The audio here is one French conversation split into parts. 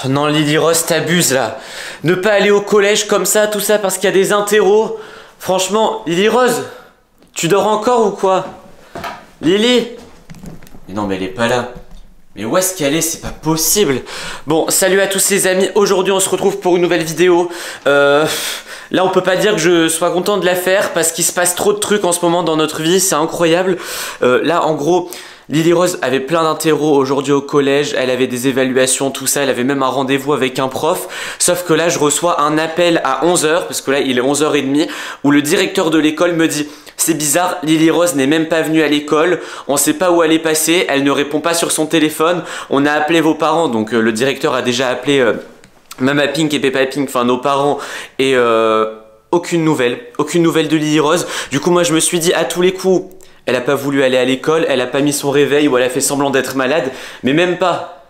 Oh non, Lily Rose, t'abuses là. Ne pas aller au collège comme ça, tout ça parce qu'il y a des interros. Franchement, Lily Rose, tu dors encore ou quoi? Lily? Mais non, mais elle est pas là. Mais où est-ce qu'elle est? C'est pas possible. Bon, salut à tous les amis. Aujourd'hui, on se retrouve pour une nouvelle vidéo. Là, on peut pas dire que je sois content de la faire parce qu'il se passe trop de trucs en ce moment dans notre vie. C'est incroyable. Là, en gros, Lily Rose avait plein d'interros aujourd'hui au collège, elle avait des évaluations, tout ça, elle avait même un rendez-vous avec un prof, sauf que là je reçois un appel à 11h, parce que là il est 11h30, où le directeur de l'école me dit « C'est bizarre, Lily Rose n'est même pas venue à l'école, on sait pas où elle est passée, elle ne répond pas sur son téléphone, on a appelé vos parents », donc le directeur a déjà appelé Mama Pink et Peppa Pink, enfin nos parents, et aucune nouvelle de Lily Rose. Du coup moi je me suis dit à tous les coups, elle a pas voulu aller à l'école, elle a pas mis son réveil ou elle a fait semblant d'être malade, mais même pas.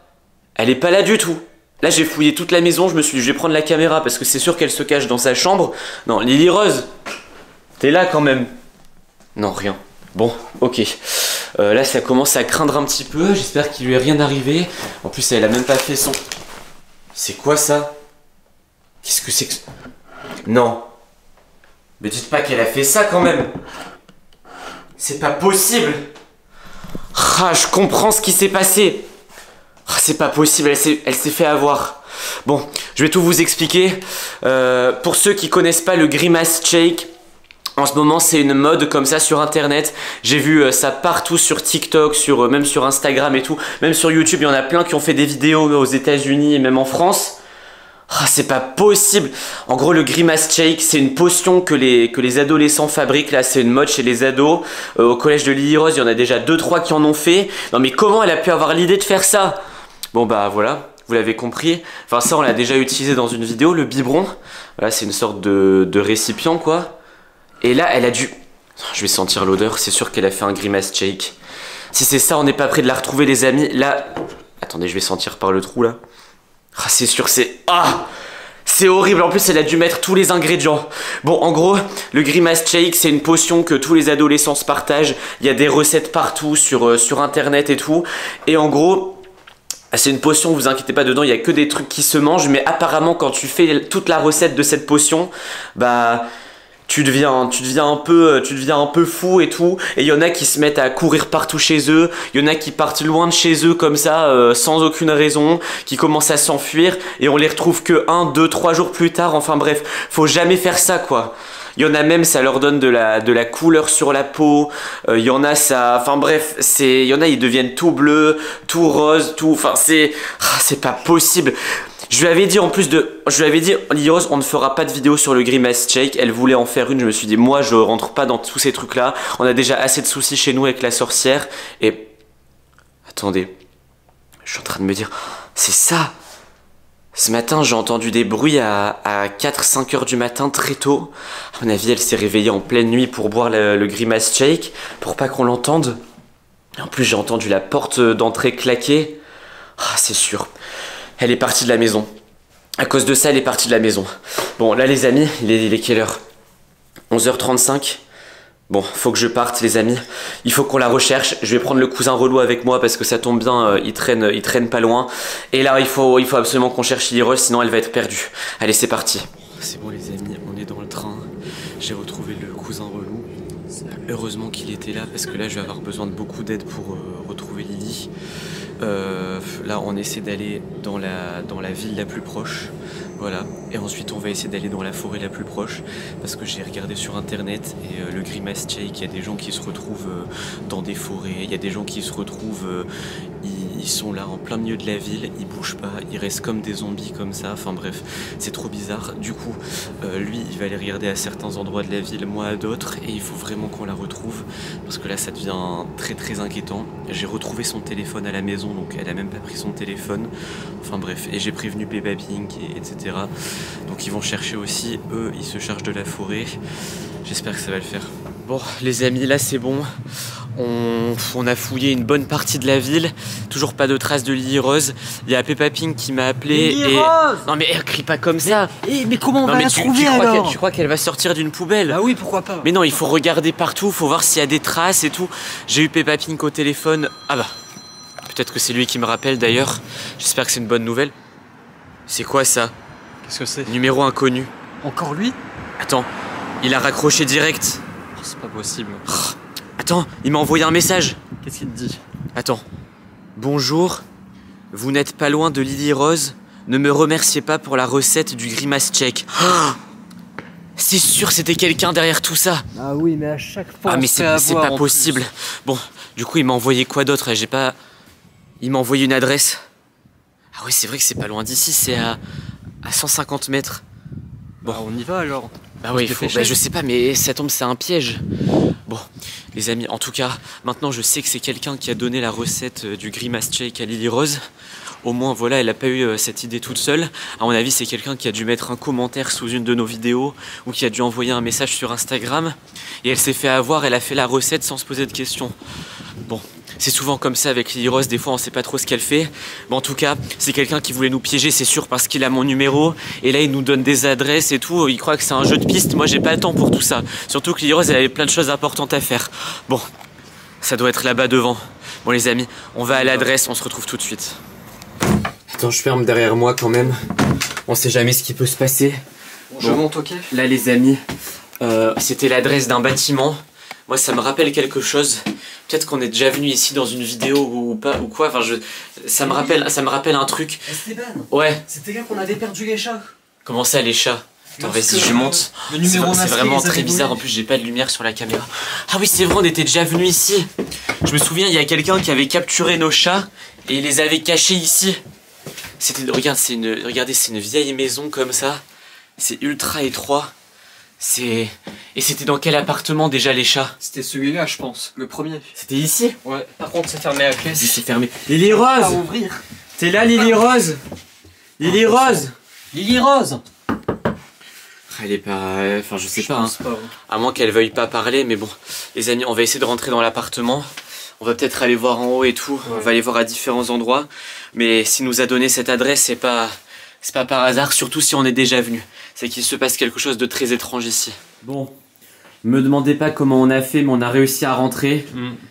Elle est pas là du tout. Là j'ai fouillé toute la maison, je me suis dit je vais prendre la caméra parce que c'est sûr qu'elle se cache dans sa chambre. Non, Lily Rose, t'es là quand même. Non, rien. Bon, ok. Là ça commence à craindre un petit peu, j'espère qu'il lui est rien arrivé. En plus elle a même pas fait son... C'est quoi ça? Qu'est-ce que c'est que... Non. Mais dites pas qu'elle a fait ça quand même. C'est pas possible. Ah, je comprends ce qui s'est passé. Ah, c'est pas possible, elle s'est fait avoir. Bon, je vais tout vous expliquer. Pour ceux qui connaissent pas le Grimace Shake, en ce moment c'est une mode comme ça sur internet. J'ai vu ça partout sur TikTok, même sur Instagram et tout. Même sur YouTube, il y en a plein qui ont fait des vidéos aux États-Unis et même en France. Ah, c'est pas possible. En gros, le Grimace Shake, c'est une potion que les adolescents fabriquent. Là, c'est une mode chez les ados. Au collège de Lily Rose, il y en a déjà 2-3 qui en ont fait. Non mais comment elle a pu avoir l'idée de faire ça? Bon bah voilà, vous l'avez compris. Enfin ça, on l'a déjà utilisé dans une vidéo, le biberon. Voilà, c'est une sorte de récipient quoi. Et là, elle a dû... Je vais sentir l'odeur, c'est sûr qu'elle a fait un Grimace Shake. Si c'est ça, on n'est pas près de la retrouver les amis. Là... Attendez, je vais sentir par le trou là. Ah, c'est sûr, c'est... Ah, c'est horrible. En plus, elle a dû mettre tous les ingrédients. Bon, en gros, le Grimace Shake, c'est une potion que tous les adolescents se partagent. Il y a des recettes partout sur Internet et tout. Et en gros, c'est une potion, vous inquiétez pas, dedans, il y a que des trucs qui se mangent. Mais apparemment, quand tu fais toute la recette de cette potion, bah... Tu deviens un peu fou et tout. Et il y en a qui se mettent à courir partout chez eux. Il y en a qui partent loin de chez eux comme ça, sans aucune raison, qui commencent à s'enfuir. Et on les retrouve que 1, 2, 3 jours plus tard. Enfin bref, faut jamais faire ça quoi. Il y en a même, ça leur donne de la couleur sur la peau. Il y en a ça, enfin bref, il y en a ils deviennent tout bleus, tout rose, tout. Enfin c'est pas possible. Je lui avais dit Lily Rose, on ne fera pas de vidéo sur le Grimace Shake. Elle voulait en faire une, je me suis dit, moi je rentre pas dans tous ces trucs là. On a déjà assez de soucis chez nous avec la sorcière. Et... Attendez, je suis en train de me dire, c'est ça. Ce matin, j'ai entendu des bruits à 4-5 heures du matin, très tôt. À mon avis, elle s'est réveillée en pleine nuit pour boire le Grimace Shake, pour pas qu'on l'entende. En plus, j'ai entendu la porte d'entrée claquer. Ah, c'est sûr. Elle est partie de la maison. À cause de ça, elle est partie de la maison. Bon, là les amis, il est quelle heure? 11h35. Bon, faut que je parte les amis. Il faut qu'on la recherche. Je vais prendre le cousin relou avec moi parce que ça tombe bien, il traîne pas loin. Et là, il faut absolument qu'on cherche Lily Rose, sinon elle va être perdue. Allez, c'est parti. C'est bon les amis, on est dans le train. J'ai retrouvé le cousin relou. Heureusement qu'il était là parce que là, je vais avoir besoin de beaucoup d'aide pour retrouver Lily. Là on essaie d'aller dans la ville la plus proche, voilà, et ensuite on va essayer d'aller dans la forêt la plus proche parce que j'ai regardé sur internet et le Grimace Shake, il y a des gens qui se retrouvent dans des forêts, il y a des gens qui se retrouvent, ils sont là en plein milieu de la ville, ils bougent pas, ils restent comme des zombies comme ça, enfin bref, c'est trop bizarre. Du coup, lui il va aller regarder à certains endroits de la ville, moi à d'autres, et il faut vraiment qu'on la retrouve parce que là ça devient très très inquiétant. J'ai retrouvé son téléphone à la maison, donc elle a même pas pris son téléphone, enfin bref, et j'ai prévenu Peppa Pink etc. Donc ils vont chercher aussi, eux ils se chargent de la forêt, j'espère que ça va le faire. Bon les amis, là c'est bon, on a fouillé une bonne partie de la ville, toujours pas de traces de Lily Rose. Il y a Peppa Pink qui m'a appelé Lily et... Rose. Non mais elle crie pas comme ça. Mais comment on va la trouver alors? Tu crois qu'elle va sortir d'une poubelle? Ah oui, pourquoi pas. Mais non, il faut regarder partout, faut voir s'il y a des traces et tout. J'ai eu Peppa Pink au téléphone. Ah bah, peut-être que c'est lui qui me rappelle d'ailleurs. J'espère que c'est une bonne nouvelle. C'est quoi ça? Qu'est-ce que c'est? Numéro inconnu. Encore lui? Attends, il a raccroché direct. Oh, c'est pas possible. Attends, il m'a envoyé un message. Qu'est-ce qu'il te dit? Attends. Bonjour, vous n'êtes pas loin de Lily Rose. Ne me remerciez pas pour la recette du grimace check. Oh, c'est sûr, c'était quelqu'un derrière tout ça. Ah oui, mais à chaque fois. Ah mais c'est pas possible. Bon, du coup il m'a envoyé quoi d'autre? Il m'a envoyé une adresse. Ah oui, c'est vrai que c'est pas loin d'ici, c'est à 150 mètres. Bon, on y va alors. Bah oui, je sais pas, mais ça tombe, c'est un piège. Bon, les amis, en tout cas, maintenant je sais que c'est quelqu'un qui a donné la recette du grimace shake à Lily Rose. Au moins, voilà, elle a pas eu cette idée toute seule. À mon avis, c'est quelqu'un qui a dû mettre un commentaire sous une de nos vidéos ou qui a dû envoyer un message sur Instagram. Et elle s'est fait avoir, elle a fait la recette sans se poser de questions. Bon, c'est souvent comme ça avec Lily Rose, des fois on sait pas trop ce qu'elle fait. Mais en tout cas, c'est quelqu'un qui voulait nous piéger, c'est sûr, parce qu'il a mon numéro. Et là, il nous donne des adresses et tout. Il croit que c'est un jeu de piste. Moi, j'ai pas le temps pour tout ça. Surtout que Lily Rose, elle avait plein de choses importantes à faire. Bon, ça doit être là-bas devant. Bon, les amis, on va à l'adresse, on se retrouve tout de suite. Attends, je ferme derrière moi quand même. On sait jamais ce qui peut se passer. Bon, je monte, ok? Là, les amis, c'était l'adresse d'un bâtiment. Moi, ça me rappelle quelque chose. Peut-être qu'on est déjà venu ici dans une vidéo ou pas ou quoi. Enfin, ça me rappelle un truc. Esteban. Ouais. C'était là qu'on avait perdu les chats. Comment ça, les chats? Attends, vas-y, je monte. Le numéro c'est vraiment très bizarre. En plus, j'ai pas de lumière sur la caméra. Ah oui, c'est vrai, on était déjà venu ici. Je me souviens, il y a quelqu'un qui avait capturé nos chats et il les avait cachés ici. Regardez, c'est une vieille maison comme ça. C'est ultra étroit. Et c'était dans quel appartement déjà, les chats? C'était celui-là, je pense. Le premier. C'était ici? Ouais. Par contre, c'est fermé à clé. Ici, c'est fermé. Lily Rose! À ouvrir. T'es là, Lily Rose? Lily Rose! Lily Rose! Elle est pas... Enfin, je sais pas, hein. Pas, ouais. À moins qu'elle veuille pas parler, mais bon. Les amis, on va essayer de rentrer dans l'appartement. On va peut-être aller voir en haut et tout. Ouais. On va aller voir à différents endroits. Mais s'il nous a donné cette adresse, c'est pas par hasard, surtout si on est déjà venu. C'est qu'il se passe quelque chose de très étrange ici. Bon, me demandez pas comment on a fait, mais on a réussi à rentrer.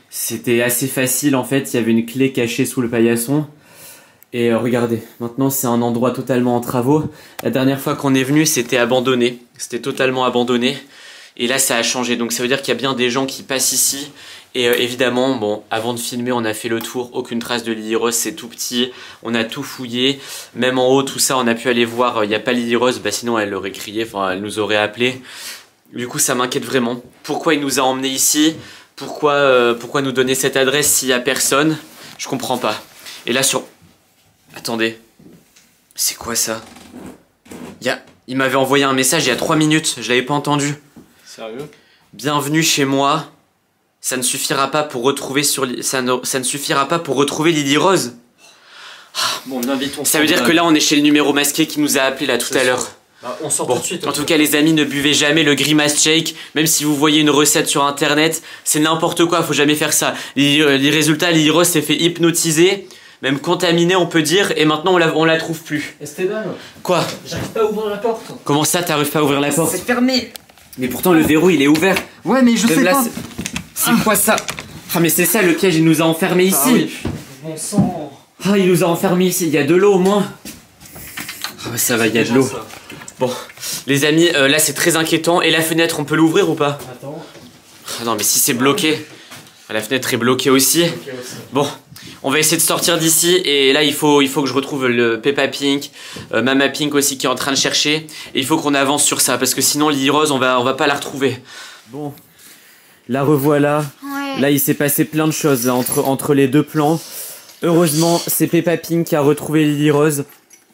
C'était assez facile en fait, il y avait une clé cachée sous le paillasson. Et regardez, maintenant c'est un endroit totalement en travaux. La dernière fois qu'on est venu, c'était abandonné. C'était totalement abandonné. Et là, ça a changé. Donc ça veut dire qu'il y a bien des gens qui passent ici. Et évidemment, bon, avant de filmer, on a fait le tour. Aucune trace de Lily Rose, c'est tout petit. On a tout fouillé. Même en haut, tout ça, on a pu aller voir. Il n'y a pas Lily Rose, bah sinon elle aurait crié, enfin elle nous aurait appelé. Du coup, ça m'inquiète vraiment. Pourquoi il nous a emmenés ici? Pourquoi nous donner cette adresse s'il n'y a personne? Je comprends pas. Et là sur... Attendez. C'est quoi ça? Il m'avait envoyé un message il y a 3 minutes. Je l'avais pas entendu. Sérieux? Bienvenue chez moi. Ça ne suffira pas pour retrouver ça ne suffira pas pour retrouver Lily Rose. Bon, invitons. Ça veut dire que là on est chez le numéro masqué qui nous a appelé là tout à l'heure. Bah, on sort bon, tout de suite. En tout cas les amis, ne buvez jamais le grimace shake. Même si vous voyez une recette sur internet, c'est n'importe quoi, faut jamais faire ça. Les résultats, Lily Rose s'est fait hypnotiser, même contaminé on peut dire, et maintenant on la trouve plus. Esteban. Quoi? J'arrive pas à ouvrir la porte. Comment ça t'arrives pas à ouvrir la porte? C'est fermé. Mais pourtant le verrou il est ouvert. Ouais mais je sais là, pas. C'est quoi ça? Ah mais c'est ça le piège, il nous a enfermés ici. Ah oui. Bon sang. Ah il nous a enfermés ici, il y a de l'eau au moins. Ah ça va, il y a de l'eau. Bon, les amis, là c'est très inquiétant. Et la fenêtre, on peut l'ouvrir ou pas? Attends. Ah non mais si c'est bloqué. La fenêtre est bloquée aussi. Bon, on va essayer de sortir d'ici. Et là il faut que je retrouve le Peppa Pink, Mama Pink aussi qui est en train de chercher. Et il faut qu'on avance sur ça parce que sinon Lily Rose on va pas la retrouver. Bon, la revoilà. Ouais. Là il s'est passé plein de choses là, entre les deux plans. Heureusement c'est Peppa Pink qui a retrouvé Lily Rose.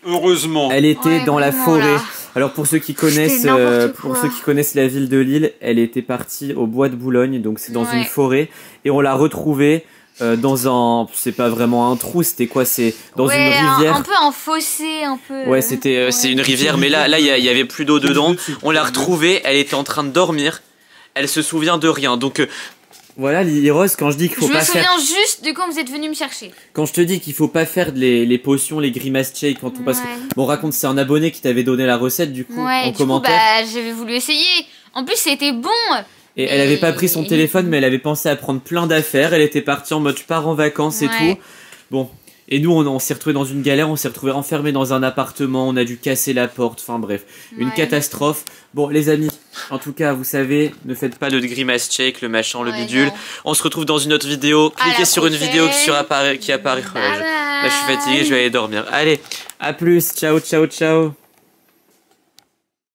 Heureusement. Elle était dans la forêt. Voilà. Alors pour ceux qui connaissent la ville de Lille, elle était partie au bois de Boulogne, donc c'est dans une forêt, et on l'a retrouvée dans un, c'est pas vraiment un trou, c'était quoi, c'est dans une rivière. Un peu un fossé, un peu. Ouais, c'était c'est une rivière, mais là il y avait plus d'eau dedans. On l'a retrouvée, elle était en train de dormir. Elle se souvient de rien, donc. Voilà Lily Rose, quand je dis qu'il faut pas faire... Je me souviens juste de quand vous êtes venu me chercher. Quand je te dis qu'il faut pas faire les potions, les grimace shake, quand on passe... Bon, raconte, c'est un abonné qui t'avait donné la recette du coup, en commentaire. Bah j'avais voulu essayer. En plus c'était bon. Et elle avait pas pris son téléphone, mais elle avait pensé à prendre plein d'affaires. Elle était partie en mode je pars en vacances et tout. Bon, Et nous, on s'est retrouvés dans une galère, on s'est retrouvés enfermés dans un appartement, on a dû casser la porte, enfin bref, une catastrophe. Bon, les amis, en tout cas, vous savez, ne faites pas de grimace check, le machin, le bidule. Non. On se retrouve dans une autre vidéo. Cliquez sur une vidéo qui apparaît. Bye bye. Là, je suis fatigué, je vais aller dormir. Allez, à plus, ciao, ciao, ciao.